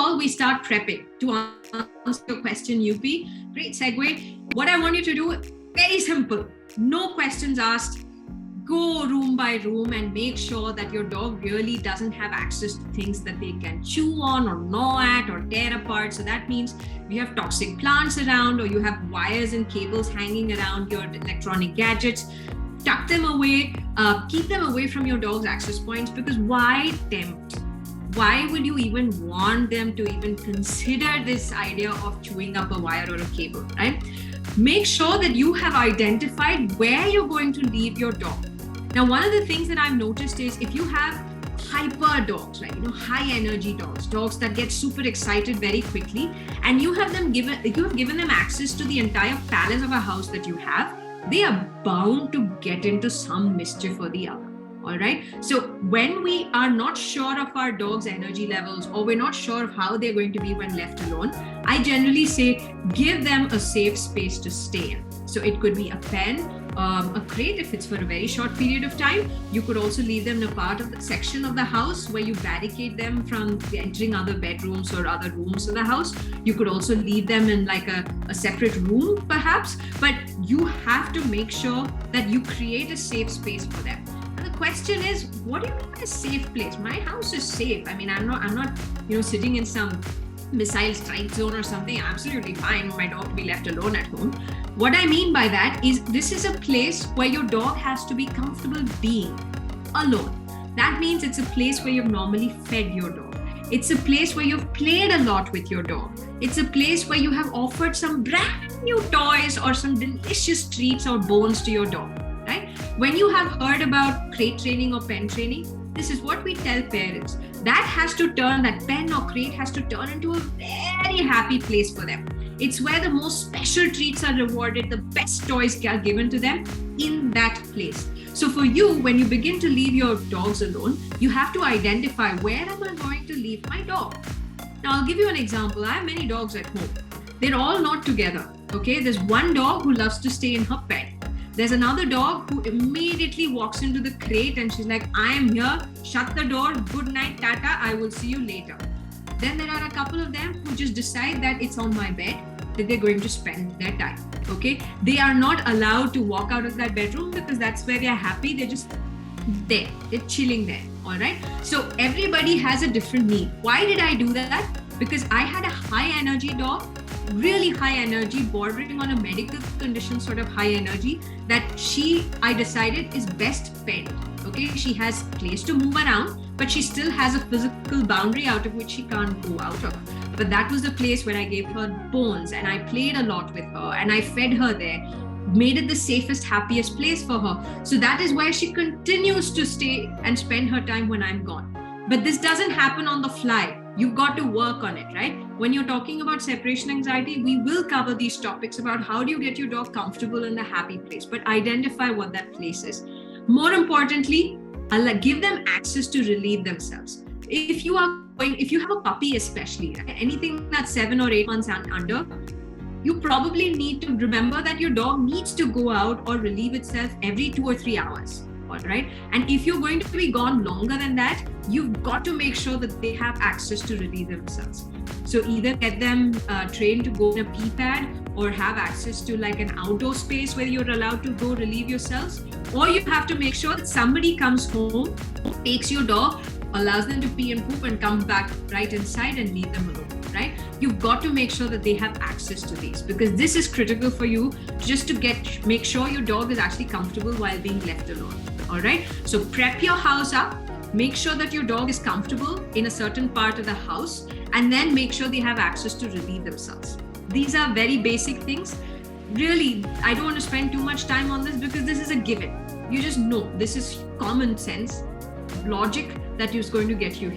all, we start prepping to answer your question, UP. Great segue. What I want you to do, very simple. No questions asked. Go room by room and make sure that your dog really doesn't have access to things that they can chew on or gnaw at or tear apart. So that means if you have toxic plants around or you have wires and cables hanging around your electronic gadgets, tuck them away, keep them away from your dog's access points, because why tempt? Why would you even want them to even consider this idea of chewing up a wire or a cable, right? Make sure that you have identified where you're going to leave your dog. Now, one of the things that I've noticed is if you have hyper dogs, right? High energy dogs that get super excited very quickly, and you have given them access to the entire palace of a house that you have, they are bound to get into some mischief or the other. All right. So when we are not sure of our dog's energy levels, or we're not sure of how they're going to be when left alone, I generally say give them a safe space to stay in. So it could be a pen, a crate if it's for a very short period of time. You could also leave them in a part of the section of the house where you barricade them from entering other bedrooms or other rooms of the house. You could also leave them in like a separate room perhaps, but you have to make sure that you create a safe space for them. And the question is, what do you mean by a safe place? My house is safe. I mean, I'm not sitting in some missile strike zone or something. Absolutely fine for my dog to be left alone at home. What I mean by that is this is a place where your dog has to be comfortable being alone. That means it's a place where you've normally fed your dog. It's a place where you've played a lot with your dog. It's a place where you have offered some brand new toys or some delicious treats or bones to your dog, right? When you have heard about crate training or pen training, this is what we tell parents. That pen or crate has to turn into a very happy place for them. It's where the most special treats are rewarded, the best toys are given to them in that place. So for you, when you begin to leave your dogs alone, you have to identify, where am I going to leave my dog? Now, I'll give you an example. I have many dogs at home. They're all not together, okay? There's one dog who loves to stay in her pen. There's another dog who immediately walks into the crate and she's like, I am here, shut the door, good night, tata, I will see you later. Then there are a couple of them who just decide that it's on my bed that they're going to spend their time, okay? They are not allowed to walk out of that bedroom because that's where they're happy. They're just there, they're chilling there, all right? So everybody has a different need. Why did I do that? Because I had a high energy dog, really high energy, bordering on a medical condition sort of high energy, that I decided is best penned. Okay, she has place to move around, but she still has a physical boundary out of which she can't go out of. But that was the place where I gave her bones and I played a lot with her and I fed her there, made it the safest, happiest place for her. So that is where she continues to stay and spend her time when I'm gone. But this doesn't happen on the fly. You've got to work on it, right? When you're talking about separation anxiety, we will cover these topics about how do you get your dog comfortable in a happy place, but identify what that place is. More importantly, give them access to relieve themselves. If you have a puppy especially, right? Anything that's 7 or 8 months and under, you probably need to remember that your dog needs to go out or relieve itself every 2 or 3 hours. All right. And if you're going to be gone longer than that, you've got to make sure that they have access to relieve themselves. So either get them trained to go in a pee pad or have access to like an outdoor space where you're allowed to go relieve yourselves, or you have to make sure that somebody comes home, takes your dog, allows them to pee and poop and comes back right inside and leave them alone, right? You've got to make sure that they have access to these, because this is critical for you just to make sure your dog is actually comfortable while being left alone. All right. So prep your house up, make sure that your dog is comfortable in a certain part of the house, and then make sure they have access to relieve themselves. These are very basic things. Really, I don't want to spend too much time on this because this is a given. You just know this is common sense, logic that is going to get you here.